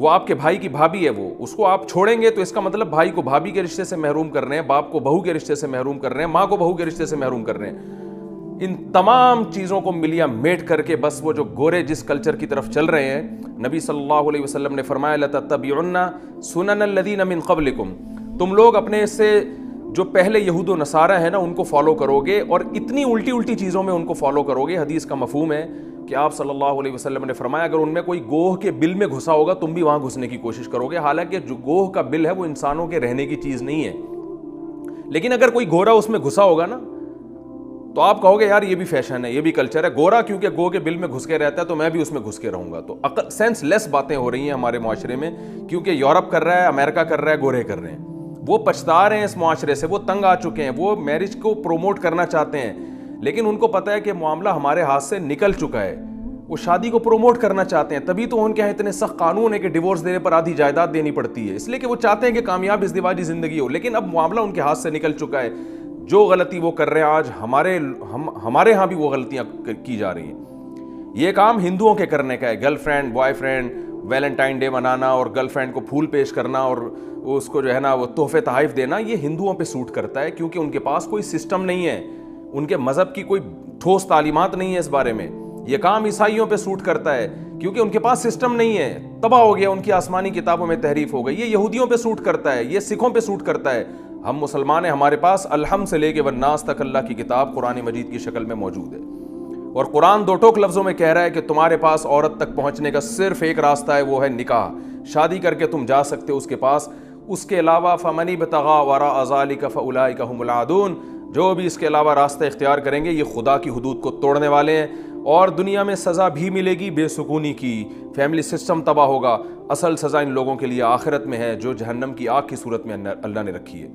وہ آپ کے بھائی کی بھابھی ہے، وہ اس کو آپ چھوڑیں گے تو اس کا مطلب بھائی کو بھابھی کے رشتے سے محروم کر رہے ہیں، باپ کو بہو کے رشتے سے محروم کر رہے ہیں، ماں کو بہو کے رشتے سے محروم کر رہے ہیں۔ ان تمام چیزوں کو ملیا میٹ کر کے بس وہ جو گورے جس کلچر کی طرف چل رہے ہیں، نبی صلی اللہ علیہ وسلم نے فرمایا لَتَتَّبِعُنَّ سُنَنَ الَّذِينَ مِن قَبْلِكُمْ، تم لوگ اپنے سے جو پہلے یہود و نصارہ ہیں نا ان کو فالو کرو گے، اور اتنی الٹی الٹی چیزوں میں ان کو فالو کرو گے۔ حدیث کا مفہوم ہے کہ آپ صلی اللہ علیہ وسلم نے فرمایا اگر ان میں کوئی گوہ کے بل میں گھسا ہوگا تم بھی وہاں گھسنے کی کوشش کرو گے، حالانکہ جو گوہ کا بل ہے وہ انسانوں کے رہنے کی چیز نہیں ہے، لیکن اگر کوئی گورا اس میں گھسا ہوگا نا تو آپ کہو گے یار یہ بھی فیشن ہے، یہ بھی کلچر ہے، گورا کیونکہ گو کے بل میں گھس کے رہتا ہے تو میں بھی اس میں گھس کے رہوں گا۔ تو سینس لیس باتیں ہو رہی ہیں ہمارے معاشرے میں، کیونکہ یورپ کر رہا ہے، امریکہ کر رہا ہے، گورے کر رہے ہیں، وہ پچھتا رہے ہیں اس معاشرے سے، وہ تنگ آ چکے ہیں، وہ میرج کو پروموٹ کرنا چاہتے ہیں، لیکن ان کو پتہ ہے کہ معاملہ ہمارے ہاتھ سے نکل چکا ہے، وہ شادی کو پروموٹ کرنا چاہتے ہیں، تبھی تو ان کے یہاں اتنے سخت قانون ہے کہ ڈیورس دینے پر آدھی جائیداد دینی پڑتی ہے، اس لیے کہ وہ چاہتے ہیں کہ کامیاب ازدواجی زندگی ہو، لیکن اب معاملہ ان کے ہاتھ سے نکل چکا ہے۔ جو غلطی وہ کر رہے ہیں آج ہمارے ہاں بھی وہ غلطیاں کی جا رہی ہیں۔ یہ کام ہندوؤں کے کرنے کا ہے، girl friend boy friend Valentine day منانا اور گرل فرینڈ کو پھول پیش کرنا اور اس کو جو ہے نا وہ تحفے تحائف دینا، یہ ہندوؤں پہ سوٹ کرتا ہے، کیونکہ ان کے پاس کوئی سسٹم نہیں ہے، ان کے مذہب کی کوئی ٹھوس تعلیمات نہیں ہے اس بارے میں۔ یہ کام عیسائیوں پہ سوٹ کرتا ہے کیونکہ ان کے پاس سسٹم نہیں ہے، تباہ ہو گیا، ان کی آسمانی کتابوں میں تحریف ہو گئی۔ یہ یہودیوں پہ سوٹ کرتا ہے، یہ سکھوں پہ سوٹ کرتا ہے۔ ہم مسلمان ہیں، ہمارے پاس الحمد سے لے کے والناس تک اللہ کی کتاب قرآن مجید کی شکل میں موجود ہے، اور قرآن دو ٹوک لفظوں میں کہہ رہا ہے کہ تمہارے پاس عورت تک پہنچنے کا صرف ایک راستہ ہے، وہ ہے نکاح، شادی کر کے تم جا سکتے ہو اس کے پاس، اس کے علاوہ فَمَنِ ابْتَغَىٰ وَرَاءَ ذَٰلِكَ فَأُولَٰئِكَ هُمُ الْعَادُونَ، جو بھی اس کے علاوہ راستہ اختیار کریں گے یہ خدا کی حدود کو توڑنے والے ہیں، اور دنیا میں سزا بھی ملے گی بے سکونی کی، فیملی سسٹم تباہ ہوگا۔ اصل سزا ان لوگوں کے لیے آخرت میں ہے جو جہنم کی آگ کی صورت میں اللہ نے رکھی ہے۔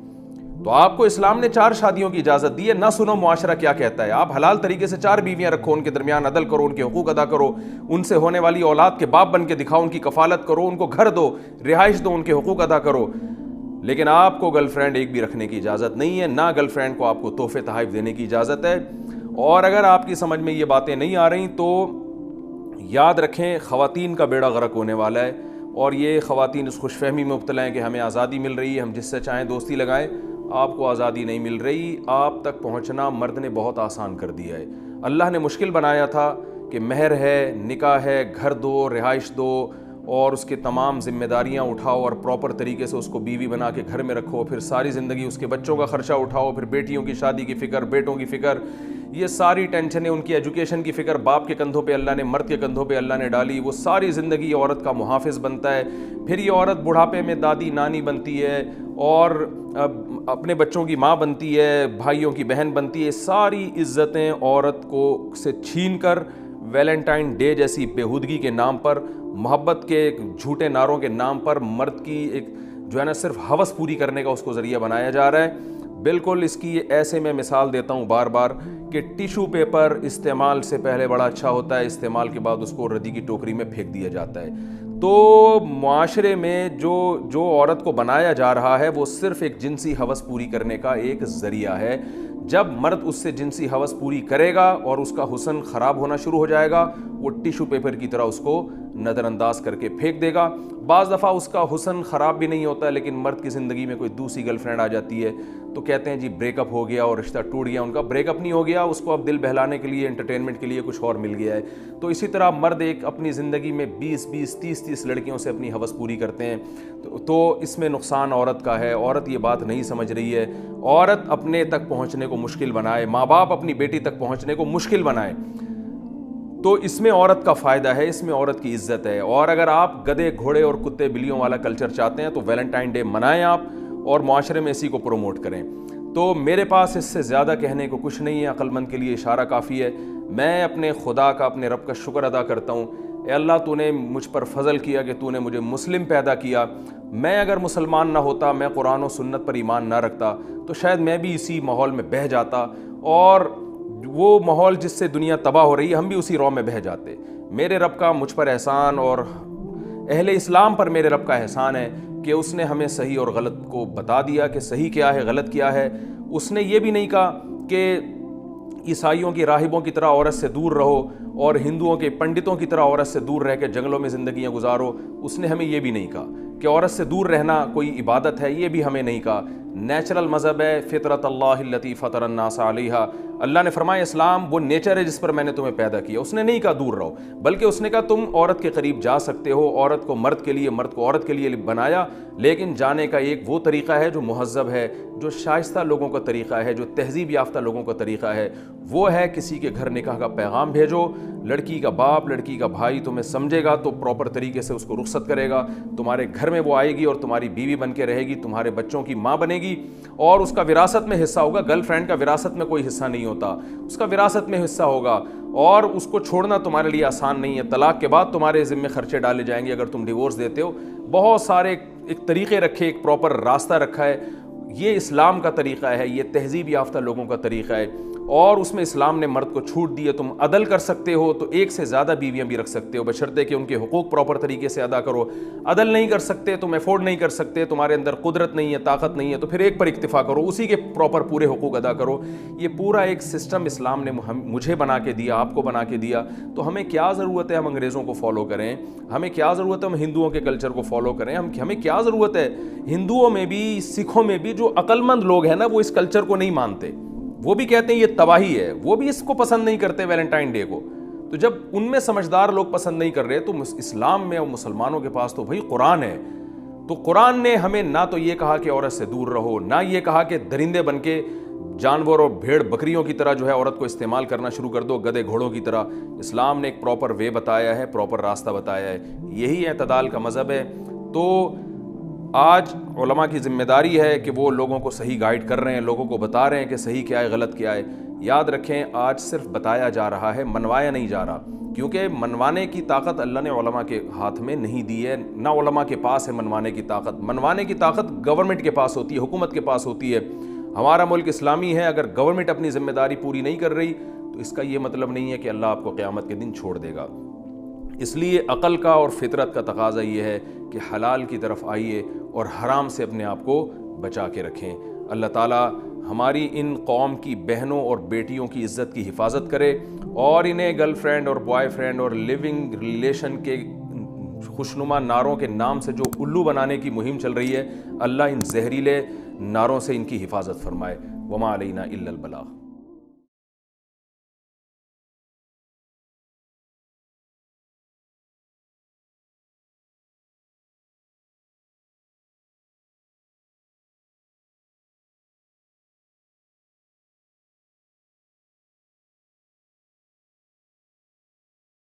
تو آپ کو اسلام نے 4 شادیوں کی اجازت دی ہے، نہ سنو معاشرہ کیا کہتا ہے، آپ حلال طریقے سے 4 بیویاں رکھو، ان کے درمیان عدل کرو، ان کے حقوق ادا کرو، ان سے ہونے والی اولاد کے باپ بن کے دکھاؤ، ان کی کفالت کرو، ان کو گھر دو، رہائش دو، ان کے حقوق ادا کرو، لیکن آپ کو گرل فرینڈ ایک بھی رکھنے کی اجازت نہیں ہے، نہ گرل فرینڈ کو آپ کو تحفے تحائف دینے کی اجازت ہے۔ اور اگر آپ کی سمجھ میں یہ باتیں نہیں آ رہی تو یاد رکھیں خواتین کا بیڑا غرق ہونے والا ہے، اور یہ خواتین اس خوش فہمی میں مبتلا ہیں کہ ہمیں آزادی مل رہی ہے، ہم جس سے چاہیں دوستی لگائیں، آپ کو آزادی نہیں مل رہی۔ آپ تک پہنچنا مرد نے بہت آسان کر دیا ہے، اللہ نے مشکل بنایا تھا کہ مہر ہے، نکاح ہے، گھر دو، رہائش دو، اور اس کے تمام ذمہ داریاں اٹھاؤ، اور پراپر طریقے سے اس کو بیوی بنا کے گھر میں رکھو، پھر ساری زندگی اس کے بچوں کا خرچہ اٹھاؤ، پھر بیٹیوں کی شادی کی فکر، بیٹوں کی فکر، یہ ساری ٹینشنیں، ان کی ایجوکیشن کی فکر باپ کے کندھوں پہ اللہ نے، مرد کے کندھوں پہ اللہ نے ڈالی، وہ ساری زندگی عورت کا محافظ بنتا ہے، پھر یہ عورت بڑھاپے میں دادی نانی بنتی ہے اور اپنے بچوں کی ماں بنتی ہے، بھائیوں کی بہن بنتی ہے، ساری عزتیں عورت کو سے چھین کر ویلنٹائن ڈے جیسی بےہودگی کے نام پر، محبت کے جھوٹے نعروں کے نام پر مرد کی ایک جو ہے نا صرف ہوس پوری کرنے کا اس کو ذریعہ بنایا جا رہا ہے۔ بالکل اس کی ایسے میں مثال دیتا ہوں بار بار کہ ٹیشو پیپر استعمال سے پہلے بڑا اچھا ہوتا ہے، استعمال کے بعد اس کو ردی کی ٹوکری میں پھینک دیا جاتا ہے۔ تو معاشرے میں جو عورت کو بنایا جا رہا ہے وہ صرف ایک جنسی ہوس پوری کرنے کا ایک ذریعہ ہے۔ جب مرد اس سے جنسی ہوس پوری کرے گا اور اس کا حسن خراب ہونا شروع ہو جائے گا، وہ ٹیشو پیپر کی طرح اس کو نظر انداز کر کے پھینک دے گا۔ بعض دفعہ اس کا حسن خراب بھی نہیں ہوتا، لیکن مرد کی زندگی میں کوئی دوسری گرل فرینڈ آ جاتی ہے تو کہتے ہیں جی بریک اپ ہو گیا اور رشتہ ٹوٹ گیا۔ ان کا بریک اپ نہیں ہو گیا، اس کو اب دل بہلانے کے لیے، انٹرٹینمنٹ کے لیے کچھ اور مل گیا ہے۔ تو اسی طرح مرد ایک اپنی زندگی میں 20 30 لڑکیوں سے اپنی ہوس پوری کرتے ہیں، تو اس میں نقصان عورت کا ہے۔ عورت یہ بات نہیں سمجھ رہی ہے، عورت اپنے تک پہنچنے کو مشکل بنائے، ماں باپ اپنی بیٹی تک پہنچنے کو مشکل بنائے، تو اس میں عورت کا فائدہ ہے، اس میں عورت کی عزت ہے۔ اور اگر آپ گدھے گھوڑے اور کتے بلیوں والا کلچر چاہتے ہیں تو ویلنٹائن ڈے منائیں آپ، اور معاشرے میں اسی کو پروموٹ کریں۔ تو میرے پاس اس سے زیادہ کہنے کو کچھ نہیں ہے، عقل مند کے لیے اشارہ کافی ہے۔ میں اپنے خدا کا، اپنے رب کا شکر ادا کرتا ہوں، اے اللہ تو نے مجھ پر فضل کیا کہ تو نے مجھے مسلم پیدا کیا۔ میں اگر مسلمان نہ ہوتا، میں قرآن و سنت پر ایمان نہ رکھتا، تو شاید میں بھی اسی ماحول میں بہہ جاتا، اور وہ ماحول جس سے دنیا تباہ ہو رہی ہے ہم بھی اسی رو میں بہہ جاتے۔ میرے رب کا مجھ پر احسان، اور اہل اسلام پر میرے رب کا احسان ہے کہ اس نے ہمیں صحیح اور غلط کو بتا دیا کہ صحیح کیا ہے، غلط کیا ہے۔ اس نے یہ بھی نہیں کہا کہ عیسائیوں کی راہبوں کی طرح عورت سے دور رہو، اور ہندوؤں کے پنڈتوں کی طرح عورت سے دور رہ کے جنگلوں میں زندگیاں گزارو، اس نے ہمیں یہ بھی نہیں کہا کہ عورت سے دور رہنا کوئی عبادت ہے، یہ بھی ہمیں نہیں کہا۔ نیچرل مذہب ہے، فطرت اللہ التی فطر الناس علیہا، اللہ نے فرمایا اسلام وہ نیچر ہے جس پر میں نے تمہیں پیدا کیا۔ اس نے نہیں کہا دور رہو، بلکہ اس نے کہا تم عورت کے قریب جا سکتے ہو، عورت کو مرد کے لیے، مرد کو عورت کے لیے بنایا، لیکن جانے کا ایک وہ طریقہ ہے جو مہذب ہے، جو شائستہ لوگوں کا طریقہ ہے، جو تہذیب یافتہ لوگوں کا طریقہ ہے، وہ ہے کسی کے گھر نکاح کا پیغام بھیجو، لڑکی کا باپ، لڑکی کا بھائی تمہیں سمجھے گا تو پراپر طریقے سے اس کو رخصت کرے گا، تمہارے گھر میں وہ آئے گی اور تمہاری بیوی بن کے رہے گی، تمہارے بچوں کی ماں بنے گی، اور اس کا وراثت میں حصہ ہوگا۔ گرل فرینڈ کا وراثت میں کوئی حصہ نہیں ہوتا، اس کا وراثت میں حصہ ہوگا، اور اس کو چھوڑنا تمہارے لیے آسان نہیں ہے۔ طلاق کے بعد تمہارے ذمہ خرچے ڈالے جائیں گے اگر تم ڈیورس دیتے ہو۔ بہت سارے ایک طریقے رکھے، ایک پراپر راستہ رکھا ہے، یہ اسلام کا طریقہ ہے، یہ تہذیب یافتہ لوگوں کا طریقہ ہے، اور اس میں اسلام نے مرد کو چھوٹ دی ہے۔ تم عدل کر سکتے ہو تو ایک سے زیادہ بیویاں بھی رکھ سکتے ہو، بشرطے کہ ان کے حقوق پراپر طریقے سے ادا کرو۔ عدل نہیں کر سکتے، تم افورڈ نہیں کر سکتے، تمہارے اندر قدرت نہیں ہے، طاقت نہیں ہے، تو پھر ایک پر اکتفا کرو، اسی کے پراپر پورے حقوق ادا کرو۔ یہ پورا ایک سسٹم اسلام نے مجھے بنا کے دیا، آپ کو بنا کے دیا، تو ہمیں کیا ضرورت ہے ہم انگریزوں کو فالو کریں؟ ہمیں کیا ضرورت ہے ہم ہندوؤں کے کلچر کو فالو کریں؟ ہمیں کیا ضرورت ہے؟ ہندوؤں میں بھی، سکھوں میں بھی جو عقل مند لوگ ہیں نا، وہ اس کلچر کو نہیں مانتے، وہ بھی کہتے ہیں یہ تباہی ہے، وہ بھی اس کو پسند نہیں کرتے ویلنٹائن ڈے کو۔ تو جب ان میں سمجھدار لوگ پسند نہیں کر رہے تو اسلام میں اور مسلمانوں کے پاس تو بھائی قرآن ہے، تو قرآن نے ہمیں نہ تو یہ کہا کہ عورت سے دور رہو، نہ یہ کہا کہ درندے بن کے جانور اور بھیڑ بکریوں کی طرح جو ہے عورت کو استعمال کرنا شروع کر دو، گدھے گھوڑوں کی طرح۔ اسلام نے ایک پراپر وے بتایا ہے، پراپر راستہ بتایا ہے، یہی اعتدال کا مذہب ہے۔ تو آج علماء کی ذمہ داری ہے کہ وہ لوگوں کو صحیح گائیڈ کر رہے ہیں، لوگوں کو بتا رہے ہیں کہ صحیح کیا ہے، غلط کیا ہے۔ یاد رکھیں آج صرف بتایا جا رہا ہے، منوایا نہیں جا رہا، کیونکہ منوانے کی طاقت اللہ نے علماء کے ہاتھ میں نہیں دی ہے، نہ علماء کے پاس ہے منوانے کی طاقت۔ منوانے کی طاقت گورنمنٹ کے پاس ہوتی ہے، حکومت کے پاس ہوتی ہے۔ ہمارا ملک اسلامی ہے، اگر گورنمنٹ اپنی ذمہ داری پوری نہیں کر رہی تو اس کا یہ مطلب نہیں ہے کہ اللہ آپ کو قیامت کے دن چھوڑ دے گا۔ اس لیے عقل کا اور فطرت کا تقاضا یہ ہے کہ حلال کی طرف آئیے اور حرام سے اپنے آپ کو بچا کے رکھیں۔ اللہ تعالیٰ ہماری ان قوم کی بہنوں اور بیٹیوں کی عزت کی حفاظت کرے، اور انہیں گرل فرینڈ اور بوائے فرینڈ اور لیونگ ریلیشن کے خوشنما نعروں کے نام سے جو الو بنانے کی مہم چل رہی ہے، اللہ ان زہریلے نعروں سے ان کی حفاظت فرمائے۔ وما علینا الا البلاغ۔